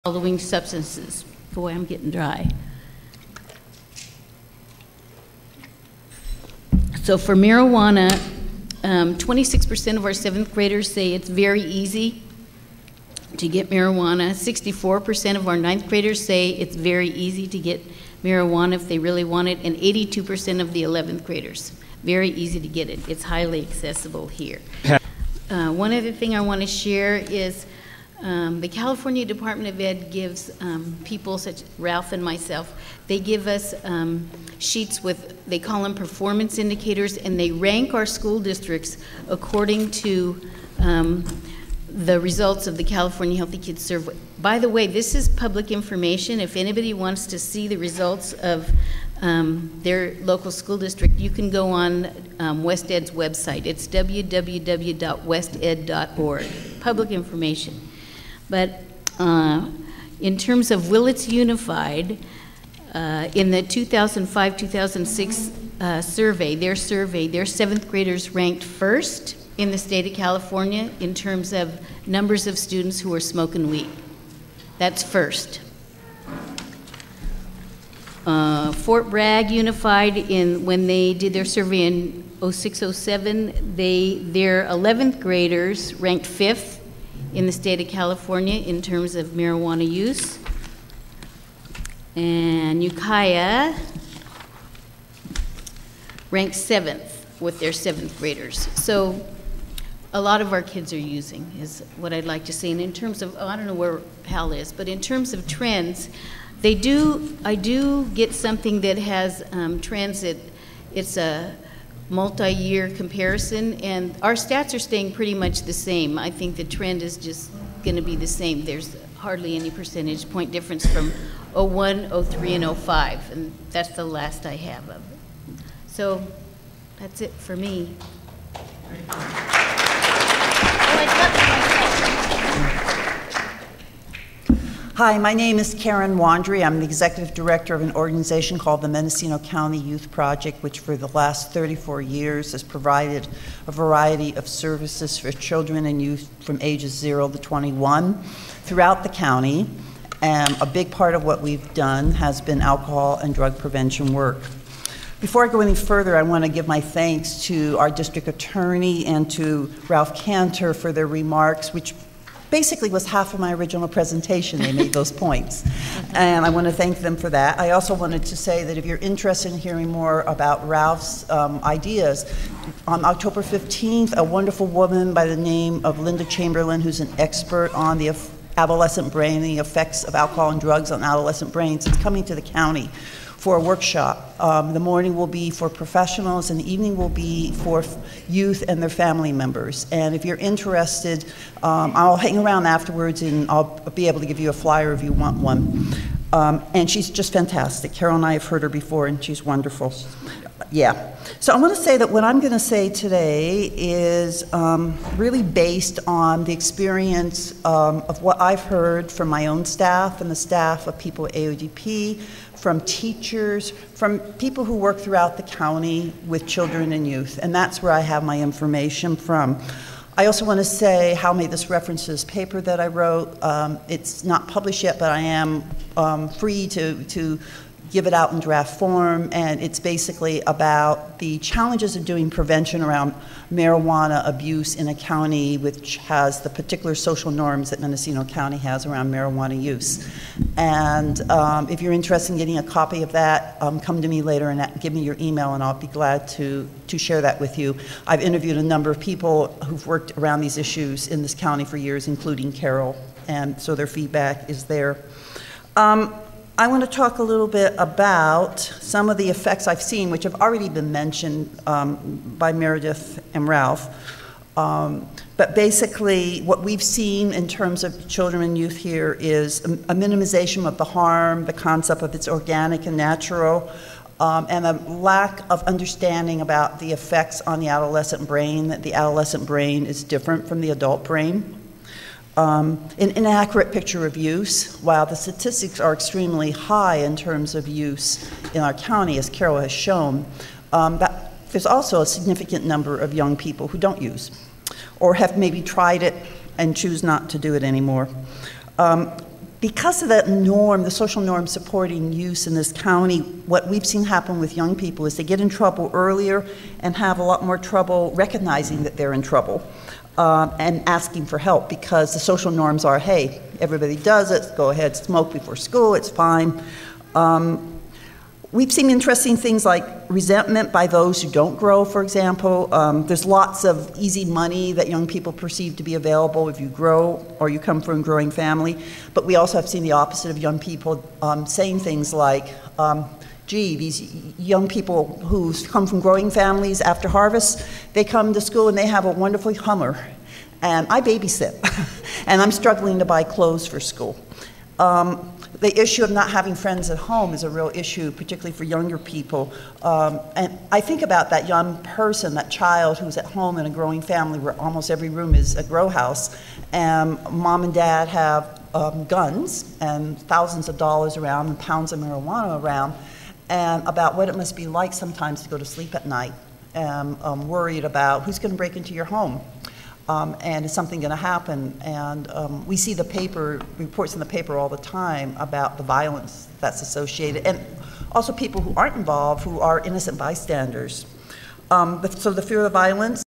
following substances. Boy, I'm getting dry. So for marijuana, 26% of our 7th graders say it's very easy to get marijuana. 64% of our 9th graders say it's very easy to get marijuana if they really want it, and 82% of the 11th graders. Very easy to get it. It's highly accessible here. One other thing I want to share is the California Department of Ed gives people such Ralph and myself, they give us sheets with, they call them performance indicators, and they rank our school districts according to the results of the California Healthy Kids Survey. By the way, this is public information. If anybody wants to see the results of their local school district, you can go on West Ed's website. It's www.wested.org. Public information. But in terms of Willits Unified, in the 2005-2006 survey, their 7th graders ranked first in the state of California in terms of numbers of students who are smoking weed. That's first. Fort Bragg Unified, when they did their survey in 06-07, their 11th graders ranked 5th in the state of California in terms of marijuana use. And Ukiah ranked 7th with their 7th graders. So a lot of our kids are using, is what I'd like to say. And in terms of, I don't know where Hal is, but in terms of trends, I do get something that has trends that it's a multi-year comparison, and our stats are staying pretty much the same. I think the trend is just going to be the same. There's hardly any percentage point difference from 01, 03, and 05, and that's the last I have of it. So that's it for me. Hi, my name is Karen Wandry. I'm the executive director of an organization called the Mendocino County Youth Project, which for the last 34 years has provided a variety of services for children and youth from ages 0 to 21 throughout the county. And a big part of what we've done has been alcohol and drug prevention work. Before I go any further, I want to give my thanks to our district attorney and to Ralph Cantor for their remarks, which basically was half of my original presentation. They made those points. And I want to thank them for that. I also wanted to say that if you're interested in hearing more about Ralph's ideas, on October 15th, a wonderful woman by the name of Linda Chamberlain, who's an expert on the adolescent brain and the effects of alcohol and drugs on adolescent brains, is coming to the county for a workshop. The morning will be for professionals and the evening will be for youth and their family members. And if you're interested, I'll hang around afterwards and I'll be able to give you a flyer if you want one. And she's just fantastic. Carol and I have heard her before and she's wonderful. Yeah. So I want to say that what I'm going to say today is really based on the experience of what I've heard from my own staff and the staff of people at AODP, from teachers, from people who work throughout the county with children and youth, and that's where I have my information from. I also want to say Hal made this reference to this paper that I wrote. It's not published yet, but I am free to give it out in draft form, and it's basically about the challenges of doing prevention around marijuana abuse in a county which has the particular social norms that Mendocino County has around marijuana use. And if you're interested in getting a copy of that, come to me later and give me your email and I'll be glad to share that with you. I've interviewed a number of people who've worked around these issues in this county for years, including Carol, and so their feedback is there. I want to talk a little bit about some of the effects I've seen, which have already been mentioned by Meredith and Ralph. But basically, what we've seen in terms of children and youth here is a minimization of the harm, the concept of it's organic and natural, and a lack of understanding about the effects on the adolescent brain, that the adolescent brain is different from the adult brain. An inaccurate picture of use. While the statistics are extremely high in terms of use in our county, as Carol has shown, that there's also a significant number of young people who don't use or have maybe tried it and choose not to do it anymore. because of that norm, the social norm supporting use in this county, what we've seen happen with young people is they get in trouble earlier and have a lot more trouble recognizing that they're in trouble and asking for help, because the social norms are, hey, everybody does it, go ahead, smoke before school, it's fine. We've seen interesting things like resentment by those who don't grow, for example. There's lots of easy money that young people perceive to be available if you grow or you come from a growing family. But we also have seen the opposite of young people saying things like, gee, these young people who come from growing families after harvest, they come to school and they have a wonderful Hummer. And I babysit, and I'm struggling to buy clothes for school. The issue of not having friends at home is a real issue, particularly for younger people. And I think about that young person, that child who's at home in a growing family where almost every room is a grow house, and mom and dad have guns and thousands of dollars around and pounds of marijuana around, and about what it must be like sometimes to go to sleep at night, and worried about who's going to break into your home. And is something going to happen? And we see the reports in the paper all the time about the violence that's associated, and also people who aren't involved, who are innocent bystanders. So the fear of the violence